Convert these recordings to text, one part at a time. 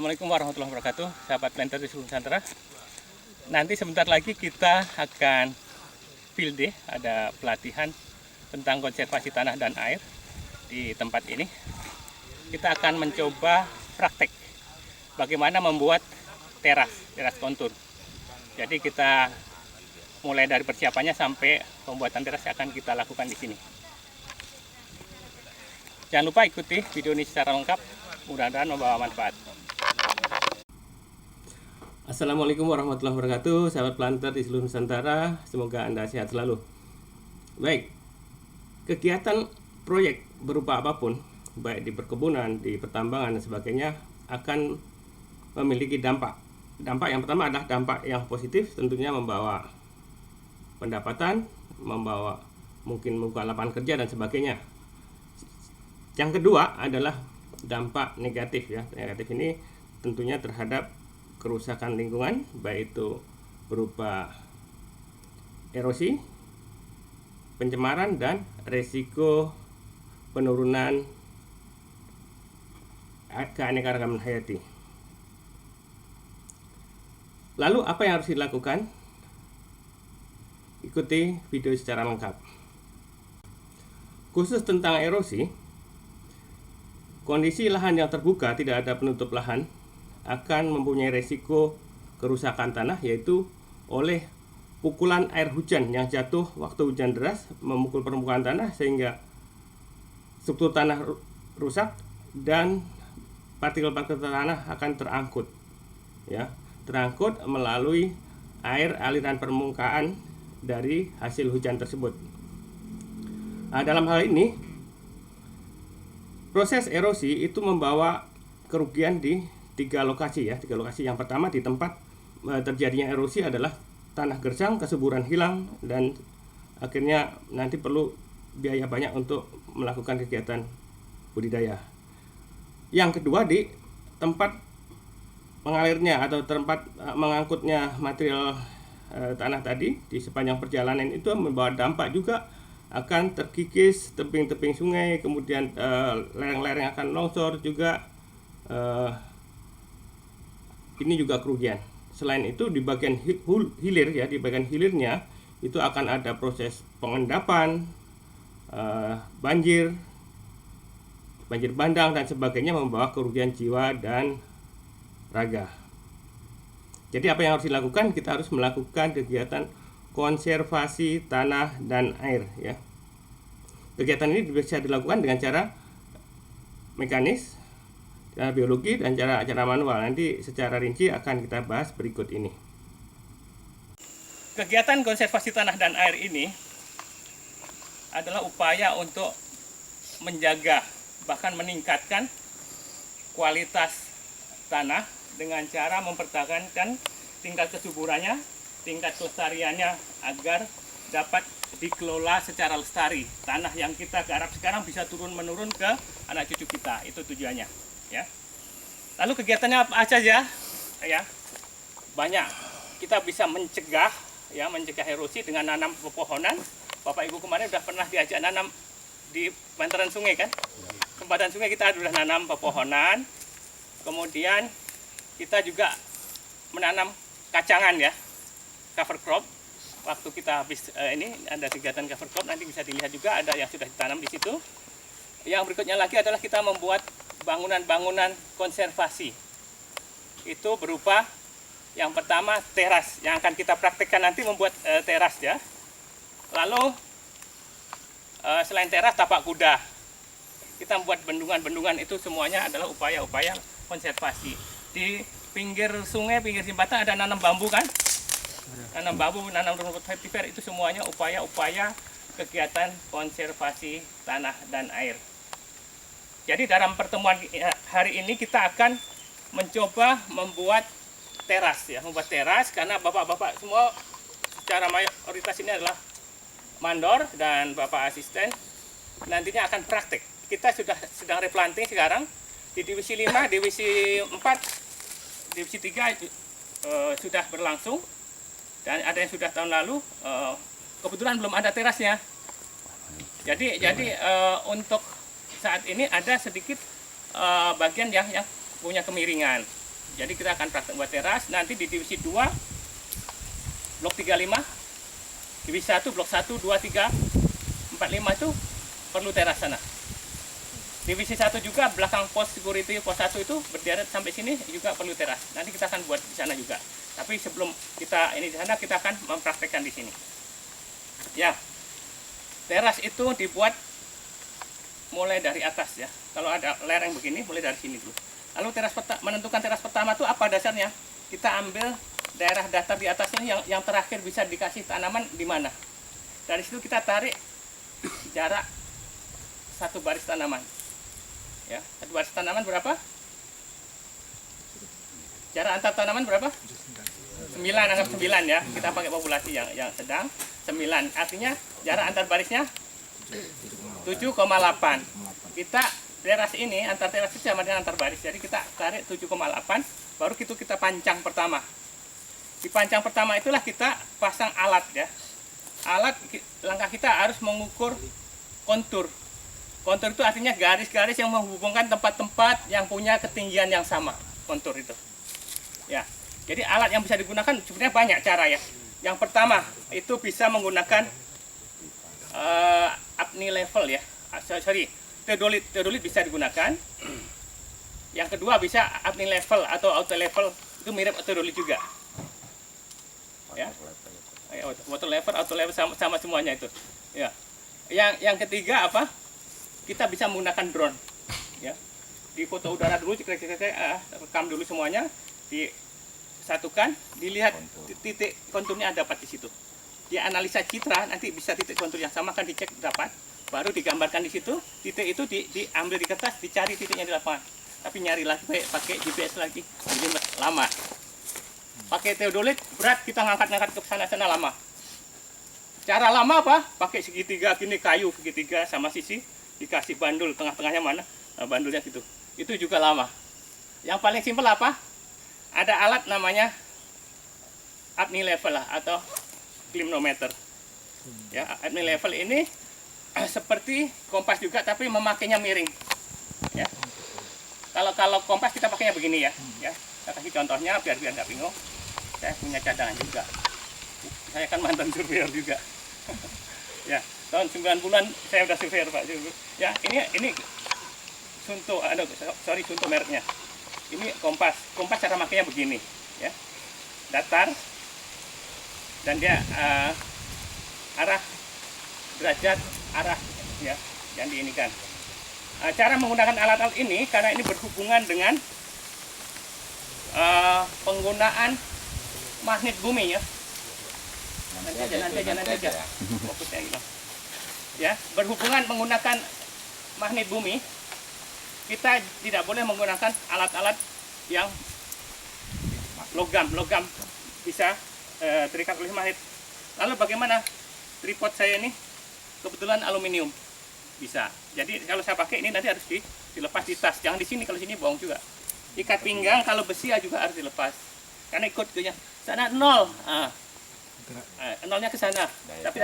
Assalamualaikum warahmatullahi wabarakatuh, sahabat planter di seluruh Nusantara. Nanti sebentar lagi kita akan field day, ada pelatihan tentang konservasi tanah dan air di tempat ini. Kita akan mencoba praktek bagaimana membuat teras kontur. Jadi kita mulai dari persiapannya sampai pembuatan teras akan kita lakukan di sini. Jangan lupa ikuti video ini secara lengkap, mudah-mudahan membawa manfaat. Assalamualaikum warahmatullahi wabarakatuh, sahabat planter di seluruh Nusantara. Semoga Anda sehat selalu. Baik, kegiatan proyek berupa apapun, baik di perkebunan, di pertambangan, dan sebagainya, akan memiliki dampak. Dampak yang pertama adalah dampak yang positif, tentunya membawa pendapatan, membawa mungkin membuka lapangan kerja dan sebagainya. Yang kedua adalah dampak negatif ya. Negatif ini tentunya terhadap kerusakan lingkungan, baik itu berupa erosi, pencemaran, dan resiko penurunan keanekaragaman hayati. Lalu apa yang harus dilakukan? Ikuti video secara lengkap. Khusus tentang erosi, kondisi lahan yang terbuka tidak ada penutup lahan akan mempunyai resiko kerusakan tanah, yaitu oleh pukulan air hujan yang jatuh waktu hujan deras memukul permukaan tanah sehingga struktur tanah rusak dan partikel-partikel tanah akan terangkut ya, terangkut melalui air aliran permukaan dari hasil hujan tersebut. Nah, dalam hal ini proses erosi itu membawa kerugian di tiga lokasi. Yang pertama, di tempat terjadinya erosi adalah tanah gersang, kesuburan hilang, dan akhirnya nanti perlu biaya banyak untuk melakukan kegiatan budidaya. Yang kedua, di tempat mengalirnya atau tempat mengangkutnya material tanah tadi, di sepanjang perjalanan itu membawa dampak juga, akan terkikis tebing-tebing sungai, kemudian lereng-lereng akan longsor juga. Ini juga kerugian. Selain itu, di bagian hilir ya, di bagian hilirnya itu akan ada proses pengendapan, banjir bandang dan sebagainya, membawa kerugian jiwa dan raga. Jadi apa yang harus dilakukan? Kita harus melakukan kegiatan konservasi tanah dan air ya. Kegiatan ini bisa dilakukan dengan cara mekanis, cara biologi, dan cara manual. Nanti secara rinci akan kita bahas berikut ini. Kegiatan konservasi tanah dan air ini adalah upaya untuk menjaga bahkan meningkatkan kualitas tanah dengan cara mempertahankan tingkat kesuburannya, tingkat kelestariannya agar dapat dikelola secara lestari. Tanah yang kita garap sekarang bisa turun-menurun ke anak cucu kita. Itu tujuannya. Ya. Lalu kegiatannya apa aja ya? Banyak. Kita bisa mencegah erosi dengan nanam pepohonan. Bapak Ibu kemarin sudah pernah diajak nanam di bantaran sungai kan? Sempadan sungai kita sudah nanam pepohonan. Kemudian kita juga menanam kacangan ya, cover crop. Waktu kita habis ini ada kegiatan cover crop, nanti bisa dilihat juga ada yang sudah ditanam di situ. Yang berikutnya lagi adalah kita membuat bangunan-bangunan konservasi. Itu berupa yang pertama teras, yang akan kita praktekkan nanti membuat teras ya. Lalu selain teras, tapak kuda. Kita membuat bendungan-bendungan, itu semuanya adalah upaya-upaya konservasi. Di pinggir sungai, pinggir jembatan ada nanam bambu kan? Nanam bambu, nanam rumput vetiver, itu semuanya upaya-upaya kegiatan konservasi tanah dan air. Jadi dalam pertemuan hari ini kita akan mencoba membuat teras ya, karena bapak-bapak semua secara mayoritas ini adalah mandor dan bapak asisten nantinya akan praktek. Kita sudah sedang replanting sekarang di divisi 5, divisi 4, divisi 3 sudah berlangsung dan ada yang sudah tahun lalu. Kebetulan belum ada terasnya. Jadi untuk saat ini ada sedikit bagian yang punya kemiringan. Jadi kita akan praktek buat teras. Nanti di divisi 2 blok 35, divisi 1 blok 1, 2, 3, 4, 5 itu perlu teras sana. Divisi 1 juga belakang pos security pos 1 itu berderet sampai sini juga perlu teras. Nanti kita akan buat di sana juga. Tapi sebelum kita ini di sana, kita akan mempraktekkan di sini. Ya. Teras itu dibuat mulai dari atas ya. Kalau ada lereng begini mulai dari sini dulu. Lalu menentukan teras pertama itu apa dasarnya? Kita ambil daerah datar di atasnya yang terakhir bisa dikasih tanaman di mana. Dari situ kita tarik jarak satu baris tanaman. Ya, satu baris tanaman berapa? Jarak antar tanaman berapa? 9, anggap 9 ya. Kita pakai populasi yang sedang 9. Artinya jarak antar barisnya 7,8. Kita teras ini antar teras itu sama dengan antar baris. Jadi kita tarik 7,8, baru kita pancang pertama. Di pancang pertama itulah kita pasang alat ya. Alat langkah kita harus mengukur kontur. Kontur itu artinya garis-garis yang menghubungkan tempat-tempat yang punya ketinggian yang sama. Kontur itu. Ya. Jadi alat yang bisa digunakan sebenarnya banyak cara ya. Yang pertama itu bisa menggunakan apni level ya. Theodolit bisa digunakan. Yang kedua bisa apni level atau auto level, itu mirip theodolit juga. Ya. Auto level sama semuanya itu. Ya. Yang ketiga apa? Kita bisa menggunakan drone. Ya. Di foto udara dulu, rekam dulu semuanya, disatukan, dilihat titik konturnya dapat di situ. Di analisa citra nanti bisa titik kontur yang sama kan dicek dapat, baru digambarkan di situ. Titik itu diambil di kertas, dicari titiknya di lapangan. Tapi nyari lagi pakai GPS lagi, jadi lama. Pakai theodolit berat, kita ngangkat-ngangkat ke sana-sana lama. Cara lama apa? Pakai segitiga gini, kayu segitiga sama sisi, dikasih bandul tengah-tengahnya mana, bandulnya gitu. Itu juga lama. Yang paling simpel apa? Ada alat namanya apni level lah atau klimnometer. Ya, apni level ini seperti kompas juga tapi memakainya miring. Ya. Kalau kompas kita pakainya begini ya. Ya. Saya kasih contohnya biar nggak bingung. Saya punya cadangan juga. Saya kan mantan surveyor juga. Ya, tahun 90-an saya udah surveyor Pak. Ya, ini Sunto, Sunto mereknya. Ini kompas cara makanya begini ya, datar dan dia arah derajat arah ya yang diinikan. Cara menggunakan alat-alat ini karena ini berhubungan dengan penggunaan magnet bumi ya. Nanti aja fokusnya gitu. Ya, berhubungan menggunakan magnet bumi. Kita tidak boleh menggunakan alat-alat yang logam bisa terikat oleh magnet. Lalu bagaimana? Tripod saya ini kebetulan aluminium bisa. Jadi kalau saya pakai ini nanti harus dilepas di tas. Jangan di sini, kalau sini bohong juga. Ikat pinggang kalau besi juga harus dilepas. Karena ikut ke sana 0. Nolnya ke sana. Tapi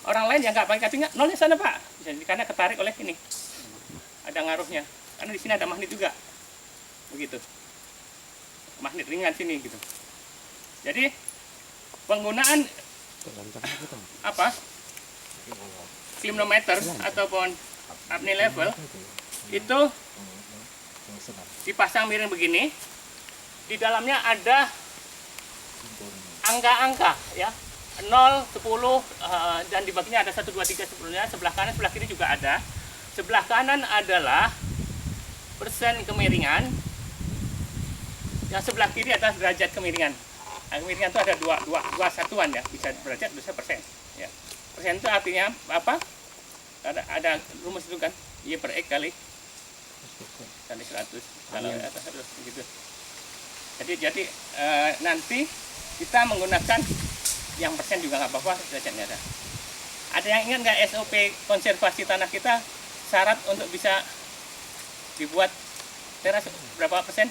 orang lain yang nggak pakai ikat pinggang, nolnya sana Pak. Karena ketarik oleh ini. Ada ngaruhnya. Karena di sini ada magnet juga, begitu, magnet ringan sini gitu. Jadi penggunaan apa? Klimnometer ataupun apni level itu dipasang miring begini. Di dalamnya ada angka-angka ya, 0, 10 dan di baginya ada 1, 2, 3 sebelumnya. Sebelah kanan, sebelah kiri juga ada. Sebelah kanan adalah persen kemiringan, yang sebelah kiri adalah derajat kemiringan. Kemiringan itu ada dua satuan ya, bisa derajat bisa persen. Ya. Persen itu artinya apa? Ada rumus itu kan, Y per X kali 100 kalau atas 100 gitu. Jadi nanti kita menggunakan yang persen juga nggak apa-apa, derajatnya ada. Ada yang ingat nggak SOP konservasi tanah kita syarat untuk bisa dibuat teras berapa persen?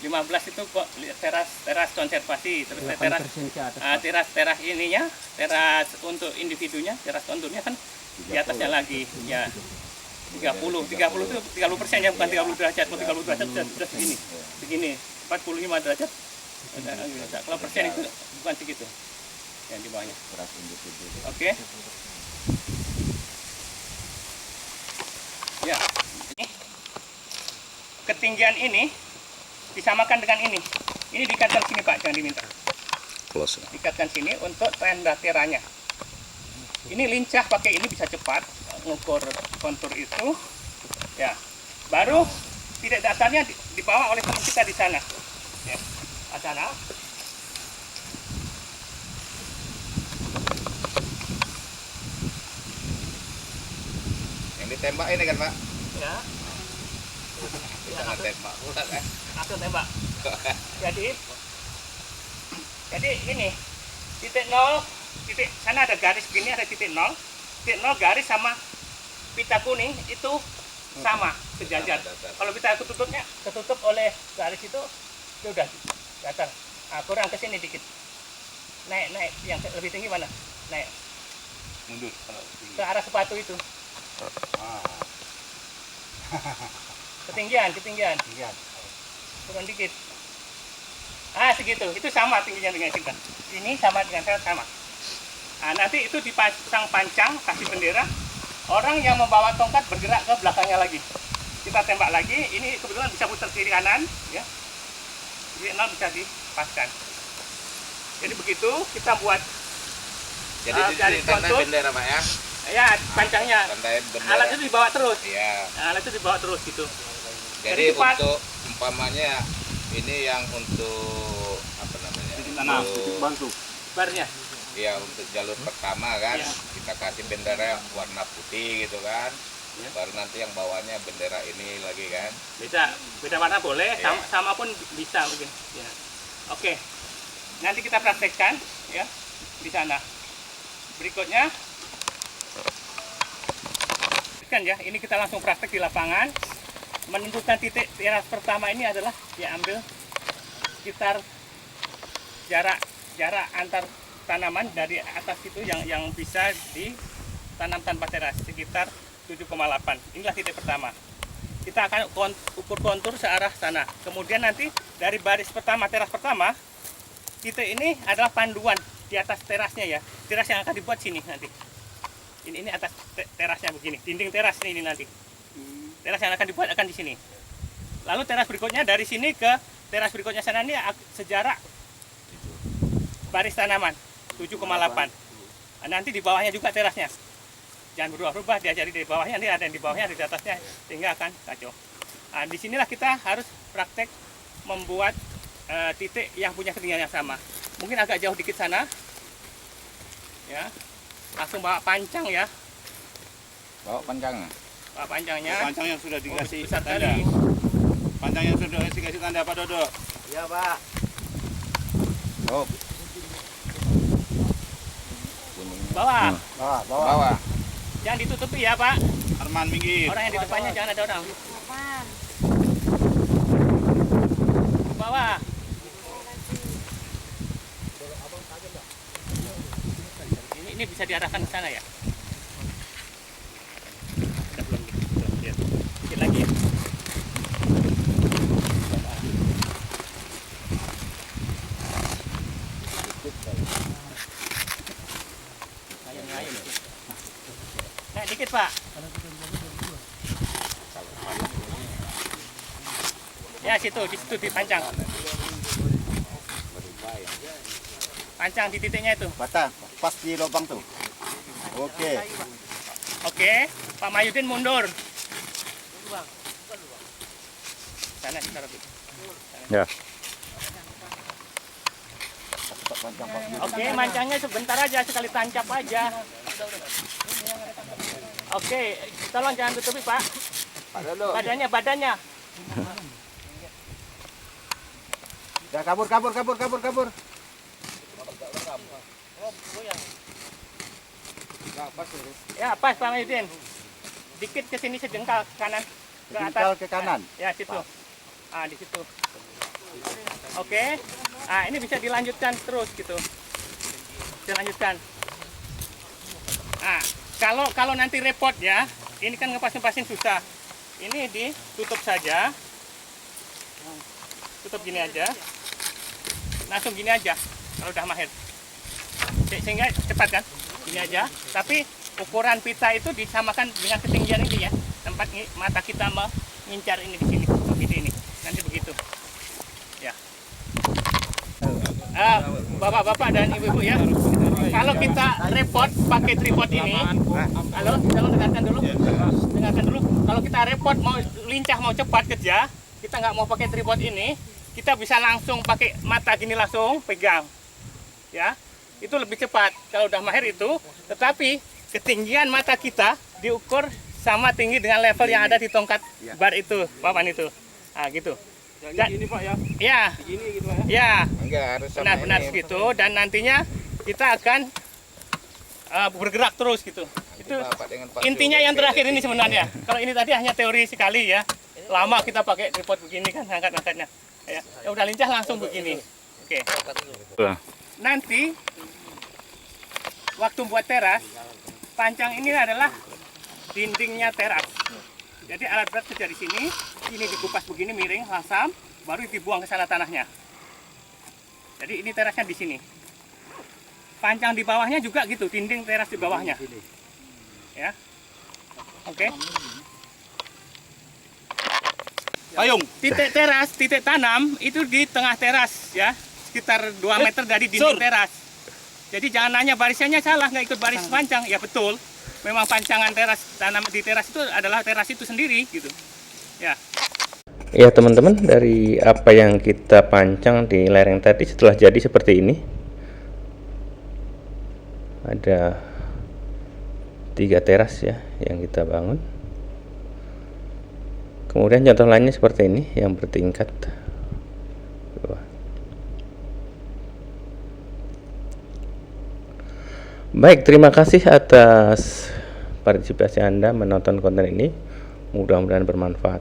15 itu kok teras konservasi, terus teras ininya, teras untuk individunya, teras konturnya kan di atasnya lagi ya. 30 itu 30% ya, bukan 30 derajat. Kalau 30 derajat sudah segini. Begini. 45 derajat. Kalau persen itu bukan segitu. Yang di bawahnya. Oke. Ya. Ketinggian ini disamakan dengan ini. Ini diikatkan sini Pak, jangan diminta. Close. Diikatkan sini untuk tenda teranya. Ini lincah pakai ini bisa cepat mengukur kontur itu. Ya. Baru titik dasarnya dibawa oleh teman kita di sana. Ya. Di sana. Yang ditembak ini kan Pak? Ya. Jangan tembak pula kan? Langsung tembak. Jadi ini titik 0, titik sana ada garis begini, ada titik 0 garis sama pita kuning itu sama sejajar. Kalau pita ketutup oleh garis itu udah datar. Kurang ke sini dikit. Naik yang lebih tinggi mana? Naik. Mundur Ke arah sepatu itu. Ketinggian. Turun dikit. Segitu. Itu sama tingginya dengan kita. Ini sama dengan saya sama. Nanti itu dipasang pancang, kasih bendera. Orang yang membawa tongkat bergerak ke belakangnya lagi. Kita tembak lagi. Ini kebetulan bisa putar kiri kanan, ya. Jadi 0 bisa dipaskan. Jadi begitu kita buat. Jadi di tanda bendera Pak ya? Ya, pancangnya. Alat itu dibawa terus. Iya. Alat itu dibawa terus gitu. Jadi untuk umpamanya ini yang untuk apa namanya? Tanam, bantu. Barnya. Iya, untuk jalur pertama kan Ya. kita kasih bendera warna putih gitu kan. Ya. Baru nanti yang bawahnya bendera ini lagi kan. Beda warna boleh, Ya. sama pun bisa mungkin. Ya. Oke. Nanti kita praktekkan ya di sana. Berikutnya kan ya, ini kita langsung praktek di lapangan. Menentukan titik teras pertama ini adalah diambil sekitar jarak antar tanaman dari atas itu yang bisa ditanam tanpa teras sekitar 7,8. Inilah titik pertama. Kita akan ukur kontur searah sana. Kemudian nanti dari baris pertama, teras pertama, titik ini adalah panduan di atas terasnya ya. Teras yang akan dibuat sini nanti. Ini atas terasnya begini, dinding teras ini nanti. Teras yang akan dibuat akan di sini. Lalu teras berikutnya dari sini ke teras berikutnya sana ini sejarak baris tanaman 7,8. Nanti di bawahnya juga terasnya. Jangan berubah-ubah, diajari di bawahnya, nanti ada yang di bawahnya, ada di atasnya, sehingga akan kacau. Disinilah kita harus praktek membuat titik yang punya ketinggian yang sama. Mungkin agak jauh dikit sana. Ya. Langsung bawa pancang ya. Bawa pancang. Bawa pancangnya. Pancang yang sudah dikasih Besar tanda. kali. Pancang yang sudah dikasih tanda Pak Dodo. Iya Pak. Oh. Bawah. Bawah. Jangan ditutupi ya Pak. Arman minggir. Orang yang di depannya jangan ada orang. Bawah. Ini bisa diarahkan ke sana ya. Belum lihat. Dikit lagi. Ngayun. Nah, dikit Pak. Ya situ, di situ dipancang. Pancang di titiknya itu. Batang, pas di lubang tuh. Oke. Oke, Pak Mayudin mundur. Sana kita lebih. Ya. Oke, mancangnya sebentar aja, sekali tancap aja. Oke, tolong jangan tutupi Pak. Badannya. Ya kabur. Ya, pas Pak Mayudin. Dikit ke sini sejengkal kanan ke atas. Jengkal ke kanan. Ya, situ. Di situ. Oke. Ini bisa dilanjutkan terus gitu. Dilanjutkan. Kalau nanti repot ya, ini kan ngepasin susah. Ini ditutup saja. Tutup gini aja. Langsung gini aja kalau udah mahir. Sehingga cepat kan? Gini aja. Tapi ukuran pita itu disamakan dengan ketinggian ini ya. Tempat mata kita mengincar ini di sini. Seperti ini. Nanti begitu. Ya. Bapak-bapak dan ibu-ibu ya. Kalau kita repot pakai tripod ini, halo, tolong dengarkan dulu. Dengarkan dulu. Kalau kita repot mau lincah mau cepat kerja, kita nggak mau pakai tripod ini, kita bisa langsung pakai mata gini langsung pegang, ya. Itu lebih cepat kalau udah mahir itu. Tetapi ketinggian mata kita diukur sama tinggi dengan level yang ada di tongkat bar itu, papan itu. Ah gitu. Yang ini Pak ya. Ya. Gini gitu Pak ya. Ya. Enggak harus sama Benar-benar ini. segitu, dan nantinya kita akan bergerak terus gitu. Itu Bapak dengan Pak intinya yang terakhir ini sebenarnya. Kalau ini tadi hanya teori sekali ya. Lama kita pakai tripod begini kan angkat-angkatnya. Ya, udah lincah langsung begini. Oke. Nanti waktu buat teras, pancang ini adalah dindingnya teras. Jadi alat berat kerja di sini, ini dikupas begini miring, lasam, baru dibuang ke sana tanahnya. Jadi ini terasnya di sini. Pancang di bawahnya juga gitu, dinding teras di bawahnya. Ya. Oke. Payung. Titik teras, titik tanam itu di tengah teras ya, sekitar 2 meter dari dinding teras. Jadi jangan nanya barisannya salah, nggak ikut baris pancang. Ya betul, memang pancangan teras tanam di teras itu adalah teras itu sendiri gitu. Ya. Ya teman-teman, dari apa yang kita pancang di lereng tadi setelah jadi seperti ini, ada 3 teras ya yang kita bangun. Kemudian contoh lainnya seperti ini yang bertingkat. Baik, terima kasih atas partisipasi Anda menonton konten ini. Mudah-mudahan bermanfaat.